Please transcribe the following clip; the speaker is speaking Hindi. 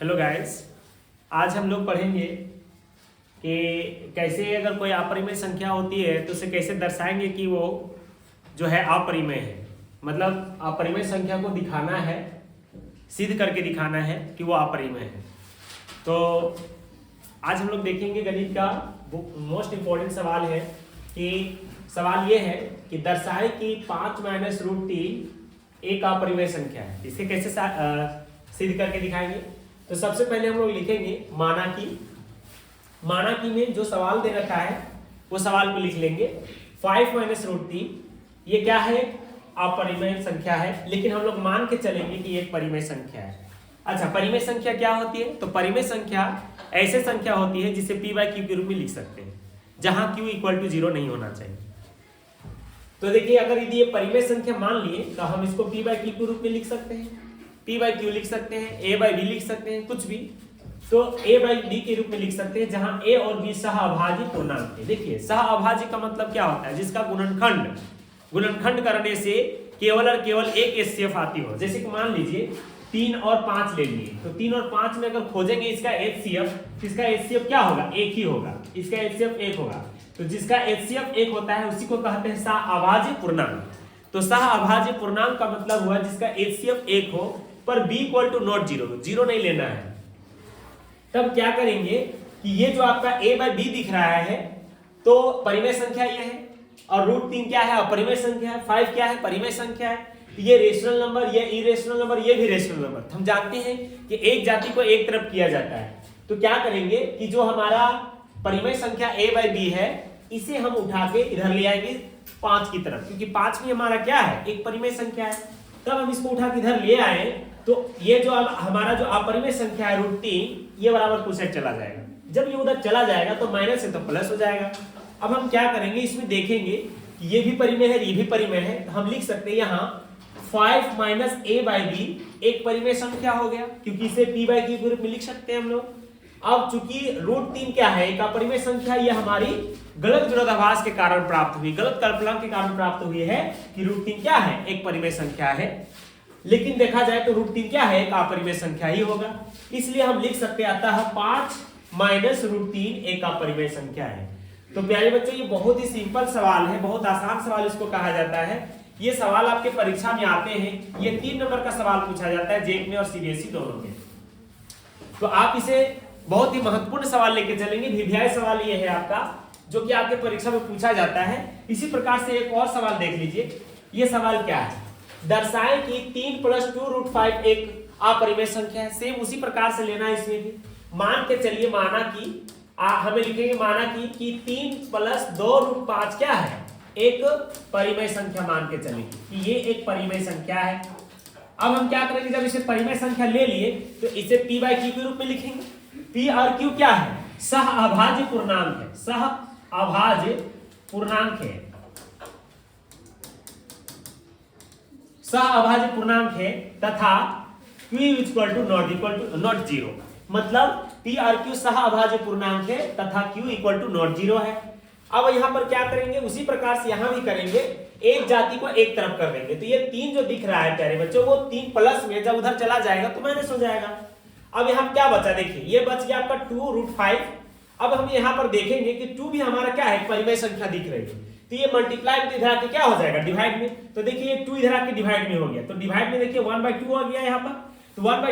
हेलो गाइस, आज हम लोग पढ़ेंगे कि कैसे अगर कोई अपरिमेय संख्या होती है तो उसे कैसे दर्शाएंगे कि वो जो है अपरिमेय है। मतलब अपरिमेय संख्या को दिखाना है, सिद्ध करके दिखाना है कि वो अपरिमेय है। तो आज हम लोग देखेंगे गणित का मोस्ट इम्पोर्टेंट सवाल है कि सवाल ये है कि दर्शाए कि 5 - √3 एक अपरिमेय संख्या है। इसे कैसे सिद्ध करके दिखाएंगे। तो सबसे पहले हम लोग लिखेंगे माना कि में जो सवाल दे रखा है वो सवाल को लिख लेंगे। 5 - √3 ये क्या है? अपरिमेय संख्या है, लेकिन हम लोग मान के चलेंगे कि एक परिमेय संख्या है। अच्छा, परिमेय संख्या क्या होती है? तो परिमेय संख्या ऐसे संख्या होती है जिसे p/q के रूप में लिख सकते हैं, जहां q = 0 नहीं होना चाहिए। तो देखिए, अगर यदि ये परिमेय संख्या मान लिए तो हम इसको p/q के रूप में लिख सकते हैं, p/q लिख सकते हैं, a/b लिख सकते हैं, कुछ भी। तो a/b के रूप में लिख सकते हैं, जहां a और b सहअभाज्य पूर्णांक है। देखिए, सहअभाज्य का मतलब क्या होता है? जिसका गुणनखंड करने से केवल और केवल एक HCF आती हो। जैसे कि मान लीजिए 3 और 5 ले लिए, तो 3 और 5 में अगर खोजेंगे इसका HCF, इसका HCF क्या होगा? एक ही होगा। इसका HCF एक होगा। तो जिसका HCF एक होता है उसी को कहते हैं सहअभाज्य पूर्णांक। तो सहअभाज्य पूर्णांक का मतलब हुआ जिसका HCF एक हो पर b = नॉट 0 नहीं लेना है। तब क्या करेंगे कि ये जो आपका a/b दिख रहा है तो परिमेय संख्या ये है, और √3 क्या है? अपरिमेय संख्या है। 5 क्या है? परिमेय संख्या है। ये रेशनल नंबर, ये इरेशनल नंबर, ये भी रेशनल नंबर। हम जानते हैं कि एक जाति को एक तरफ किया जाता है। तो क्या करेंगे कि जो हमारा परिमेय संख्या a/b है इसे हम उठा के इधर ले आएंगे 5 की तरफ, क्योंकि 5 भी हमारा क्या है? एक परिमेय संख्या है। तब हम इसको उठा के इधर ले आए तो ये जो अब हमारा जो अपरिमेय संख्या है √3, ये बराबर कुछ एक चला जाएगा। जब ये उधर चला जाएगा तो माइनस है तो प्लस हो जाएगा। अब हम क्या करेंगे, इसमें देखेंगे कि ये भी परिमेय है, ये भी परिमेय है। तो हम लिख सकते हैं यहाँ 5 - a/b एक परिमेय संख्या हो गया, क्योंकि इसे p/q के रूप में लिख सकते हैं हम लोग। अब चूंकि √3 क्या है? एक अपरिमेय संख्या, ये हमारी गलत विरोधाभास के कारण प्राप्त हुई, गलत कल्पना के कारण प्राप्त हुई है कि √3 क्या है? एक परिमेय संख्या है। लेकिन देखा जाए तो √3 क्या है? एक अपरिमेय संख्या ही होगा। इसलिए हम लिख सकते हैं अतः 5 - √3 एक अपरिमेय संख्या है। तो प्यारे बच्चों, ये बहुत ही सिंपल सवाल है, बहुत आसान सवाल इसको कहा जाता है। ये सवाल आपके परीक्षा में आते हैं। ये 3 नंबर का सवाल पूछा जाता है जेक में और CBSE दोनों में। तो आप इसे बहुत ही महत्वपूर्ण सवाल लेके चलेंगे। भिभियाय सवाल ये है आपका, जो कि आपके परीक्षा में पूछा जाता है। इसी प्रकार से एक और सवाल देख लीजिए। ये सवाल क्या है? दर्शाएं कि 3 + 2√5 एक अपरिमेय संख्या है। सेम उसी प्रकार से लेना है इसमें भी। मान के चलिए, माना कि हमें लिखेंगे माना कि 3 + 2√5 क्या है? एक परिमेय संख्या मान के चलेंगे कि ये एक परिमेय संख्या है। अब हम क्या करेंगे, जब इसे परिमेय संख्या ले लिए तो इसे p/q के रूप में लिखेंगे। p और q क्या है? सहअभाज्य पूर्णांक है, सहअभाज्य पूर्णांक है, सहअभाज्य पूर्णांक है तथा q = नॉट 0। मतलब p और q सहअभाज्य पूर्णांक है तथा q = नॉट 0 है। अब यहाँ पर क्या करेंगे, उसी प्रकार से यहाँ भी करेंगे, एक जाति को एक तरफ कर देंगे। तो ये 3 जो दिख रहा है प्यारे बच्चों, वो 3 प्लस में जब उधर चला जाएगा तो माइनस हो जाएगा। अब यहाँ क्या बचा? देखिए, ये बच गया आपका 2√5। अब हम यहाँ पर देखेंगे कि 2 भी हमारा क्या है? परिमेय संख्या दिख रही है। तो ये मल्टीप्लाई में इधर आके क्या हो जाएगा? डिवाइड में। तो देखिए, ये 2 इधर आके डिवाइड में हो गया। तो डिवाइड में देखिए 1/2 हो गया यहाँ पर। तो 1/2